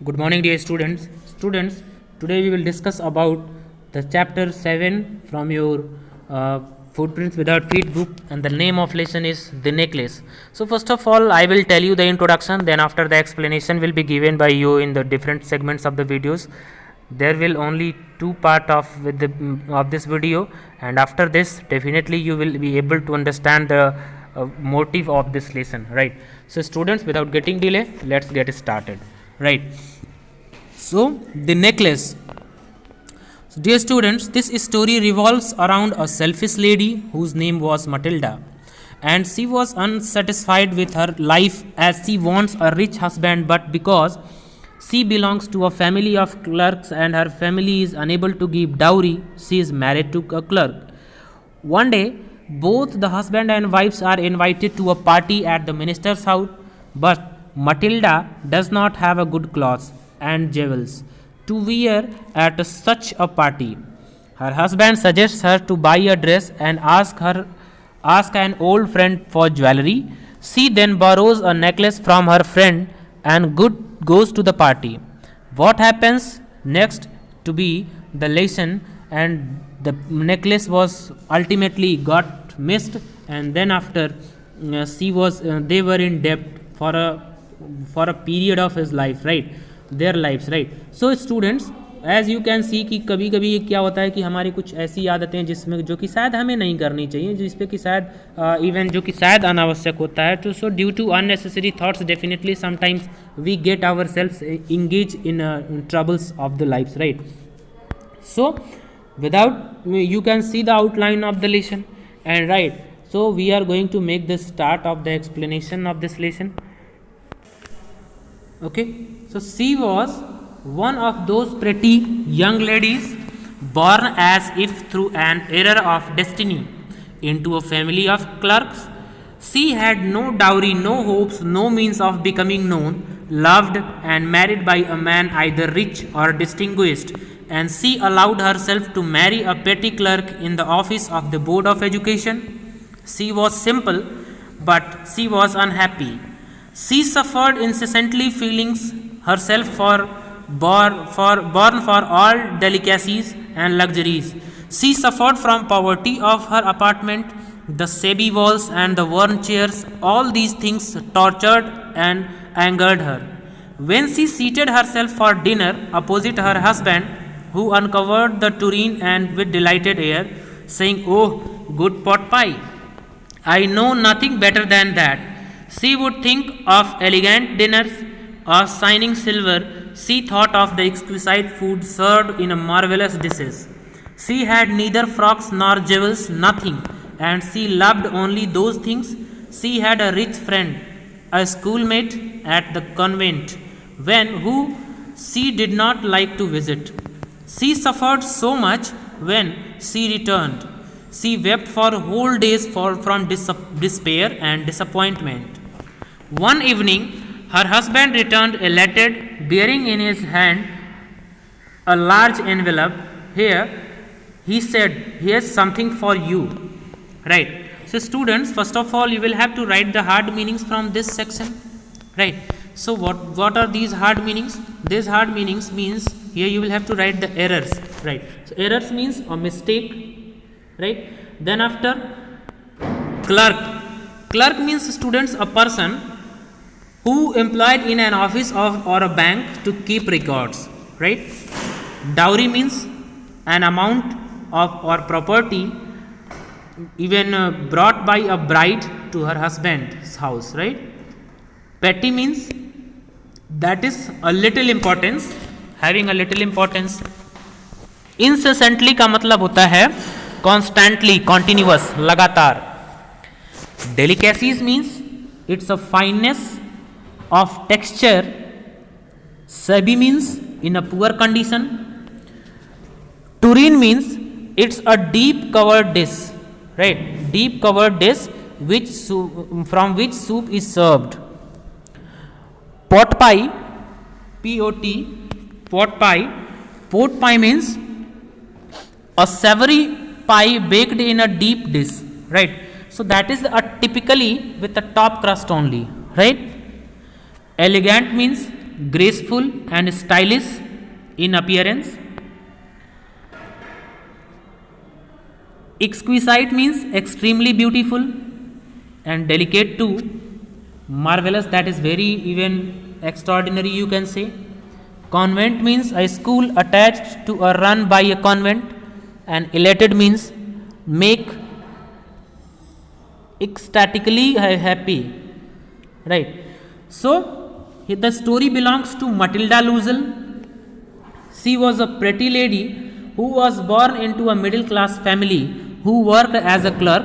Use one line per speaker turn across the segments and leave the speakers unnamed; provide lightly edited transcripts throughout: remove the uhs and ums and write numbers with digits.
Good morning, dear students. Students, today we will discuss about the chapter 7 from your Footprints Without Feet book, and the name of lesson is The Necklace. So, first of all, I will tell you the introduction, then after the explanation will be given by you in the different segments of the videos. There will only two part of this video, and after this definitely you will be able to understand the motive of this lesson, right? So, students, without getting delay, let's get started, right? So, the necklace. So, dear students, this story revolves around a selfish lady whose name was Matilda, and she was unsatisfied with her life as she wants a rich husband, but because she belongs to a family of clerks and her family is unable to give dowry, she is married to a clerk. One day, both the husband and wives are invited to a party at the minister's house, but Matilda does not have a good clothes and jewels to wear at such a party. Her husband suggests her to buy a dress and ask an old friend for jewelry. She then borrows a necklace from her friend and goes to the party. What happens next to be the lesson, and the necklace was ultimately got missed, and then after they were in debt for a period of his life, right? Their lives, right? So students, as you can see कि कभी कभी ये क्या होता है कि हमारी कुछ ऐसी आदतें जिसमें जो कि शायद हमें नहीं करनी चाहिए, जिस पे कि शायद इवन जो कि शायद अनावश्यक होता है, तो so due to unnecessary thoughts definitely sometimes we get our self engage in troubles of the life, right? So without you can see the outline of the lesson, and right, so we are going to make the start of the explanation of this lesson. Okay, so she was one of those pretty young ladies born as if through an error of destiny into a family of clerks. She had no dowry, no hopes, no means of becoming known, loved and married by a man either rich or distinguished, and she allowed herself to marry a petty clerk in the office of the Board of Education. She was simple, but she was unhappy. She suffered incessantly, feelings herself born for all delicacies and luxuries. She suffered from poverty of her apartment, the shabby walls and the worn chairs. All these things tortured and angered her. When she seated herself for dinner opposite her husband, who uncovered the tureen and with delighted air, saying, "Oh, good pot pie! I know nothing better than that," she would think of elegant dinners, of shining silver. She thought of the exquisite food served in a marvelous dishes. She had neither frocks nor jewels, nothing, and she loved only those things. She had a rich friend, a schoolmate at the convent, who she did not like to visit. She suffered so much when she returned. She wept for whole days from despair and disappointment. One evening, her husband returned elated, bearing in his hand a large envelope. "Here," he said, "here's something for you." Right? So students, first of all, you will have to write the hard meanings from this section. Right? So what are these hard meanings? These hard meanings means here you will have to write the errors. Right? So errors means a mistake. Right? Then after, clerk. Clerk means, students, a person who employed in an office or a bank to keep records, right? Dowry means an amount of or property even brought by a bride to her husband's house, right? Petty means that is a little importance, having a little importance. Incessantly का मतलब होता है constantly, continuous, लगातार. Delicacies means it's a fineness of texture. Shabby means in a poor condition. Tureen means it's a deep covered dish, right? Deep covered dish from which soup is served. Pot pie, pot, pot pie. Pot pie means a savory pie baked in a deep dish, right? So that is typically with the top crust only, right? Elegant means graceful and stylish in appearance. Exquisite means extremely beautiful and delicate too. Marvelous, that is very even extraordinary, you can say. Convent means a school attached to or run by a convent, and elated means make ecstatically happy, right? So the story belongs to Matilda Loisel. She was a pretty lady who was born into a middle class family who worked as a clerk.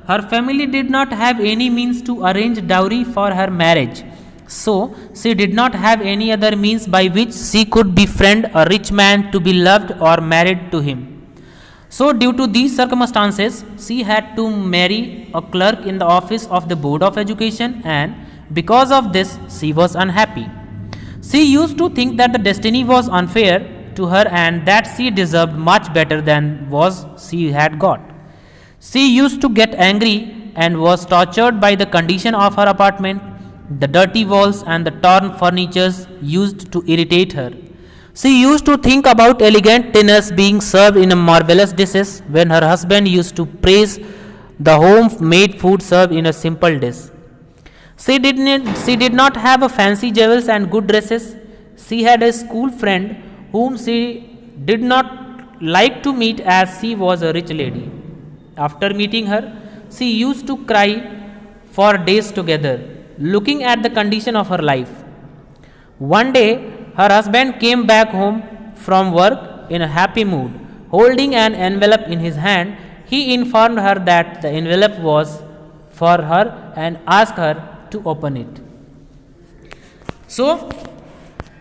Her family did not have any means to arrange dowry for her marriage, so she did not have any other means by which she could befriend a rich man to be loved or married to him. So, due to these circumstances, she had to marry a clerk in the office of the Board of Education, and because of this, she was unhappy. She used to think that the destiny was unfair to her and that she deserved much better than was she had got. She used to get angry and was tortured by the condition of her apartment, the dirty walls and the torn furniture used to irritate her. She used to think about elegant dinners being served in marvelous dishes when her husband used to praise the home-made food served in a simple dish. She did not have a fancy jewels and good dresses. She had a school friend whom she did not like to meet as she was a rich lady. After meeting her, she used to cry for days together, looking at the condition of her life. One day, her husband came back home from work in a happy mood. Holding an envelope in his hand, he informed her that the envelope was for her and asked her to open it. So,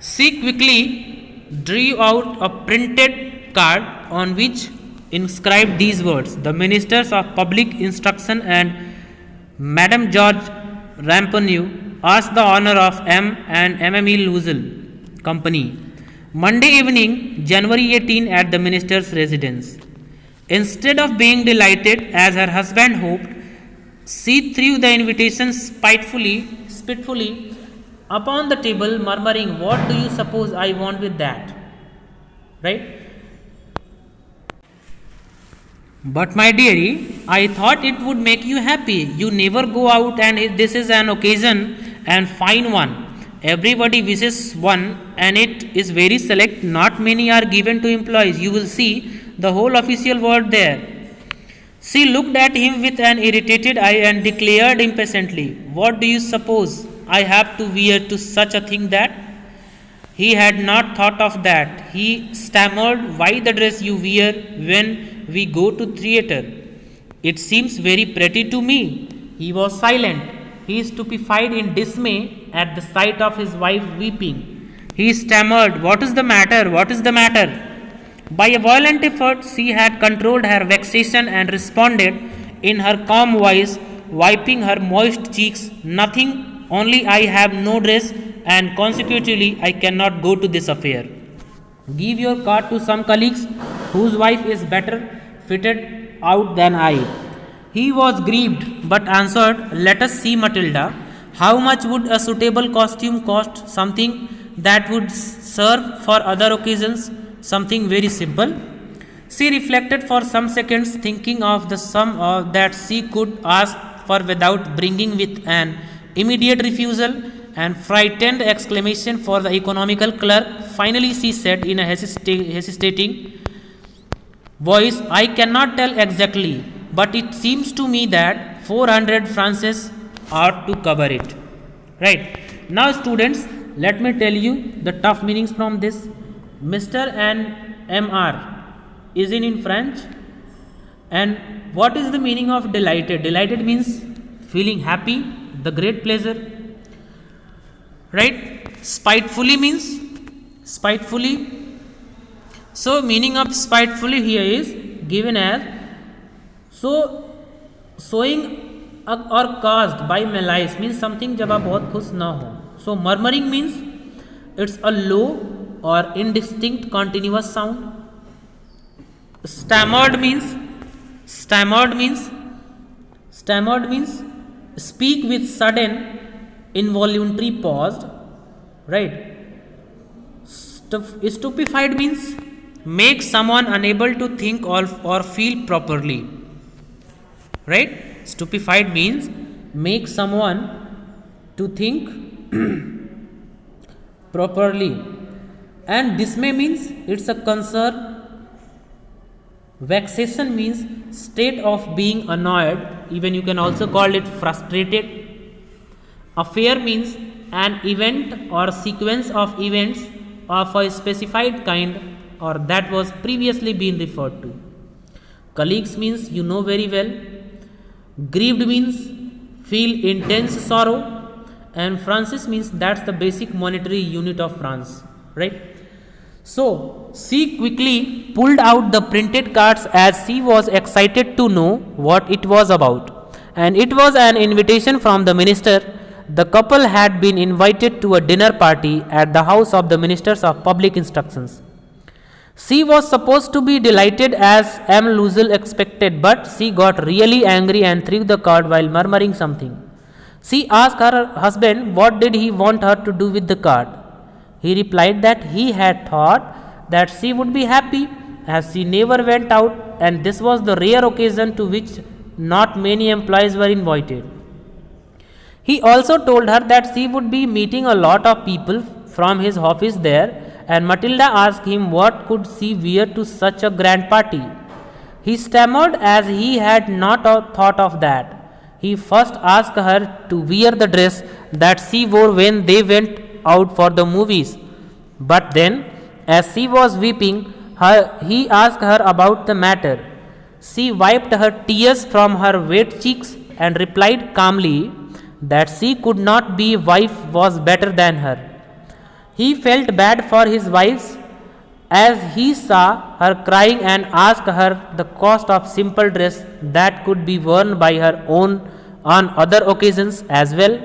she quickly drew out a printed card on which inscribed these words: the Ministers of Public Instruction and Madame George Ramponneau asked the honor of M and MME Loisel Company. Monday evening, January 18, at the minister's residence. Instead of being delighted as her husband hoped, she threw the invitation spitefully upon the table, murmuring, "What do you suppose I want with that?" Right? "But my dearie, I thought it would make you happy. You never go out, and this is an occasion and fine one. Everybody wishes one, and it is very select. Not many are given to employees. You will see the whole official world there." She looked at him with an irritated eye and declared impatiently, "What do you suppose I have to wear to such a thing that?" He had not thought of that. He stammered, "Why the dress you wear when we go to theatre? It seems very pretty to me." He was silent. He stupefied in dismay at the sight of his wife weeping. He stammered, "What is the matter? What is the matter?" By a violent effort, she had controlled her vexation and responded in her calm voice, wiping her moist cheeks, "Nothing, only I have no dress, and consequently I cannot go to this affair. Give your card to some colleagues whose wife is better fitted out than I." He was grieved, but answered, "Let us see, Matilda. How much would a suitable costume cost? Something that would serve for other occasions, something very simple." She reflected for some seconds, thinking of the sum that she could ask for without bringing with an immediate refusal, and frightened exclamation for the economical clerk. Finally, she said in a hesitating voice, "I cannot tell exactly, but it seems to me that 400 francs ought to cover it." Right. Now, students, let me tell you the tough meanings from this. Mr. and Mr. is in French. And what is the meaning of delighted? Delighted means feeling happy, the great pleasure. Right. Spitefully means spitefully. So, meaning of spitefully here is given as showing or caused by malice means something जब आप बहुत खुश ना हो. So, murmuring means it's a low or indistinct continuous sound. Stammered means speak with sudden involuntary pause, right? Stupefied means make someone unable to think or feel properly. Right? Stupefied means make someone to think properly. And dismay means it's a concern. Vexation means state of being annoyed, even you can also call it frustrated. Affair means an event or sequence of events of a specified kind or that was previously been referred to. Colleagues means you know very well. Grieved means feel intense sorrow, and Francis means that's the basic monetary unit of France, right? So, she quickly pulled out the printed cards as she was excited to know what it was about. And it was an invitation from the minister. The couple had been invited to a dinner party at the house of the ministers of public instructions. She was supposed to be delighted as M. Loisel expected, but she got really angry and threw the card while murmuring something. She asked her husband what did he want her to do with the card. He replied that he had thought that she would be happy as she never went out and this was the rare occasion to which not many employees were invited. He also told her that she would be meeting a lot of people from his office there, and Matilda asked him what could she wear to such a grand party. He stammered as he had not thought of that. He first asked her to wear the dress that she wore when they went out for the movies. But then, as she was weeping, he asked her about the matter. She wiped her tears from her wet cheeks and replied calmly that she could not be wife was better than her. He felt bad for his wife as he saw her crying and asked her the cost of simple dress that could be worn by her own on other occasions as well.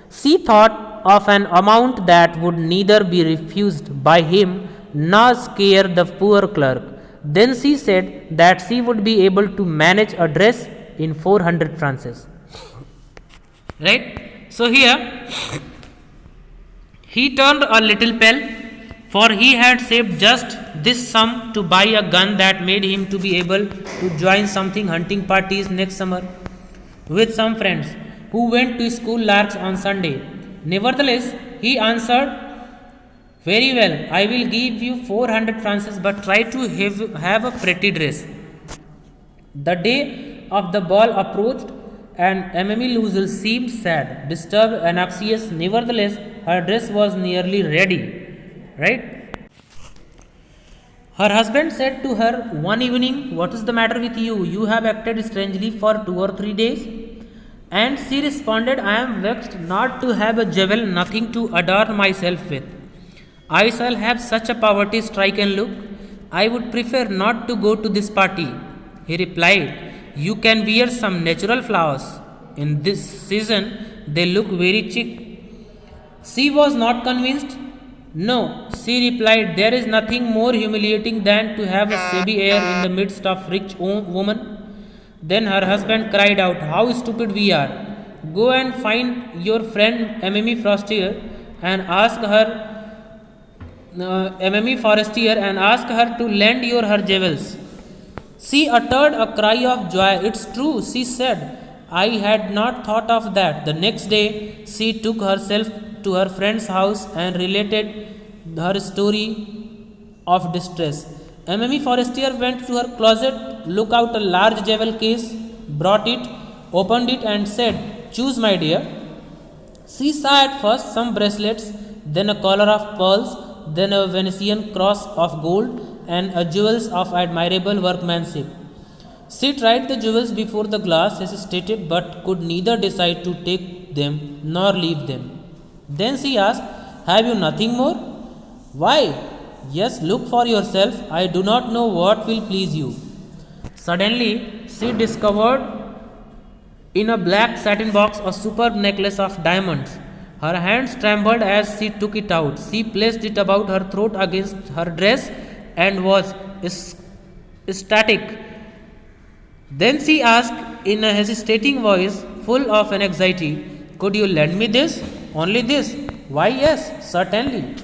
She thought of an amount that would neither be refused by him nor scare the poor clerk. Then she said that she would be able to manage a dress in 400 francs. Right? So here he turned a little pale, for he had saved just this sum to buy a gun that made him to be able to join something hunting parties next summer with some friends who went to school larks on Sunday. Nevertheless, he answered, very well, I will give you 400 francs, but try to have a pretty dress. The day of the ball approached, and Emily Loisel seemed sad, disturbed, and anxious. Nevertheless, her dress was nearly ready. Right? Her husband said to her one evening, what is the matter with you? You have acted strangely for 2 or 3 days. And she responded, I am vexed not to have a jewel, nothing to adorn myself with. I shall have such a poverty stricken look. I would prefer not to go to this party. He replied, you can wear some natural flowers. In this season, they look very chic. She was not convinced. No, she replied, there is nothing more humiliating than to have a shabby air in the midst of rich women. Then her husband cried out, how stupid we are. Go and find your friend Emmy Forestier and ask her to lend you her jewels. She uttered a cry of joy. It's true, she said. I had not thought of that. The next day, she took herself to her friend's house and related her story of distress. Emmy Forestier went to her closet, took out a large jewel case, brought it, opened it, and said, choose, my dear. She saw at first some bracelets, then a collar of pearls, then a Venetian cross of gold, and jewels of admirable workmanship. She tried the jewels before the glass, hesitated, but could neither decide to take them nor leave them. Then she asked, have you nothing more? Why? Yes, look for yourself. I do not know what will please you. Suddenly, she discovered in a black satin box a superb necklace of diamonds. Her hands trembled as she took it out. She placed it about her throat against her dress and was ecstatic. Then she asked in a hesitating voice, full of an anxiety, could you lend me this? Only this? Why, yes, certainly.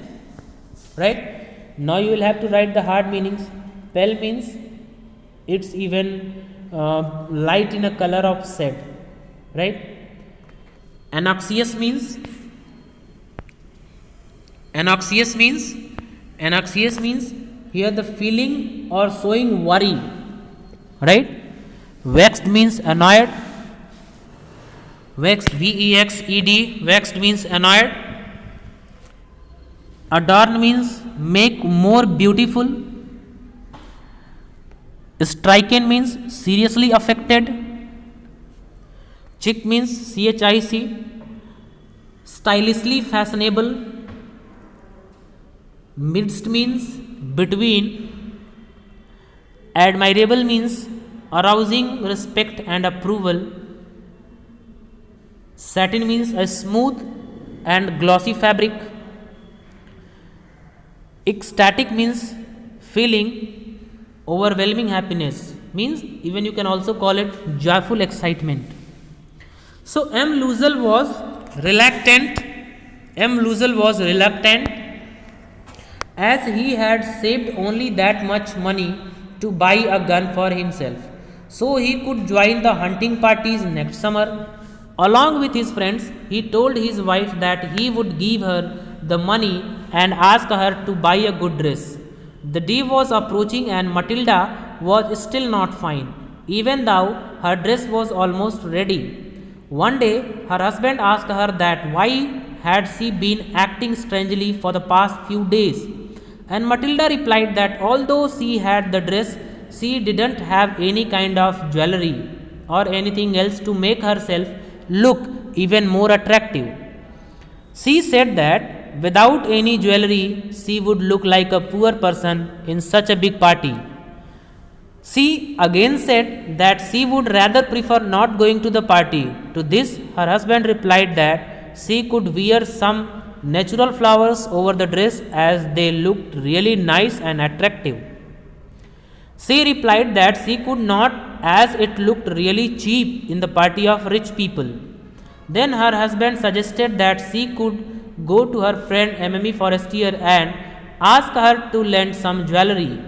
Right? Now you will have to write the hard meanings. Pale means it's even light in a color of shade, right? Anxious means here the feeling or showing worry, right? Vexed means annoyed. Vexed, vexed, vexed means annoyed. Adorn means make more beautiful. Stricken means seriously affected. Chic means chic. Stylishly fashionable. Midst means between. Admirable means arousing respect and approval. Satin means a smooth and glossy fabric. Ecstatic means feeling overwhelming happiness, means even you can also call it joyful excitement. So M. Loisel was reluctant. As he had saved only that much money to buy a gun for himself, so he could join the hunting parties next summer. Along with his friends, he told his wife that he would give her the money and ask her to buy a good dress. The day was approaching and Matilda was still not fine, even though her dress was almost ready. One day, her husband asked her that why had she been acting strangely for the past few days, and Matilda replied that although she had the dress, she didn't have any kind of jewelry or anything else to make herself look even more attractive. She said that without any jewelry, she would look like a poor person in such a big party. She again said that she would rather prefer not going to the party. To this, her husband replied that she could wear some natural flowers over the dress as they looked really nice and attractive. She replied that she could not, as it looked really cheap in the party of rich people. Then her husband suggested that she could go to her friend Emmy Forestier and ask her to lend some jewelry.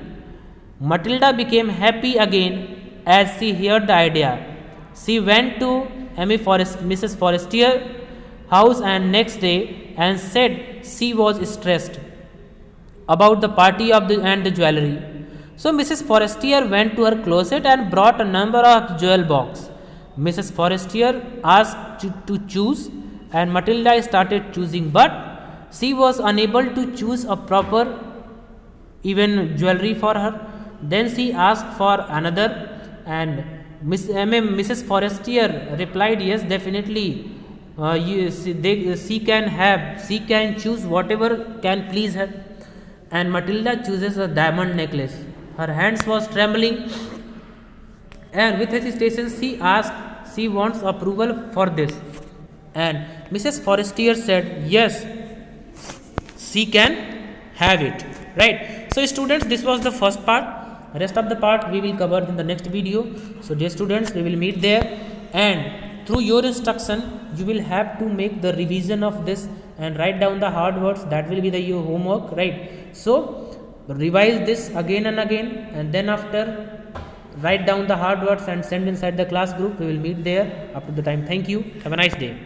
Matilda became happy again as she heard the idea. She went to Mrs. Forestier's house and next day and said she was stressed about the party and the jewelry. So Mrs. Forestier went to her closet and brought a number of jewel boxes. Mrs. Forestier asked to choose and Matilda started choosing, but she was unable to choose a proper even jewelry for her. Then she asked for another and Mrs. Forestier replied, yes, definitely she can choose whatever can please her. And Matilda chooses a diamond necklace. Her hands was trembling and with hesitation she wants approval for this. And Mrs. Forestier said, yes, she can have it. Right. So students, this was the first part. Rest of the part we will cover in the next video. So dear students, we will meet there, and through your instruction you will have to make the revision of this and write down the hard words. That will be your homework, right? So revise this again and again, and then after write down the hard words and send inside the class group. We will meet there up to the time. Thank you. Have a nice day.